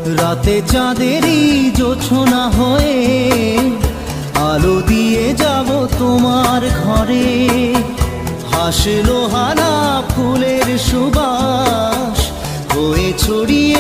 রাতে চাঁদেরই জোছনা হয়ে আলো দিয়ে যাব তোমার ঘরে। হাসলো হানা ফুলের সুবাস হয়ে ছড়িয়ে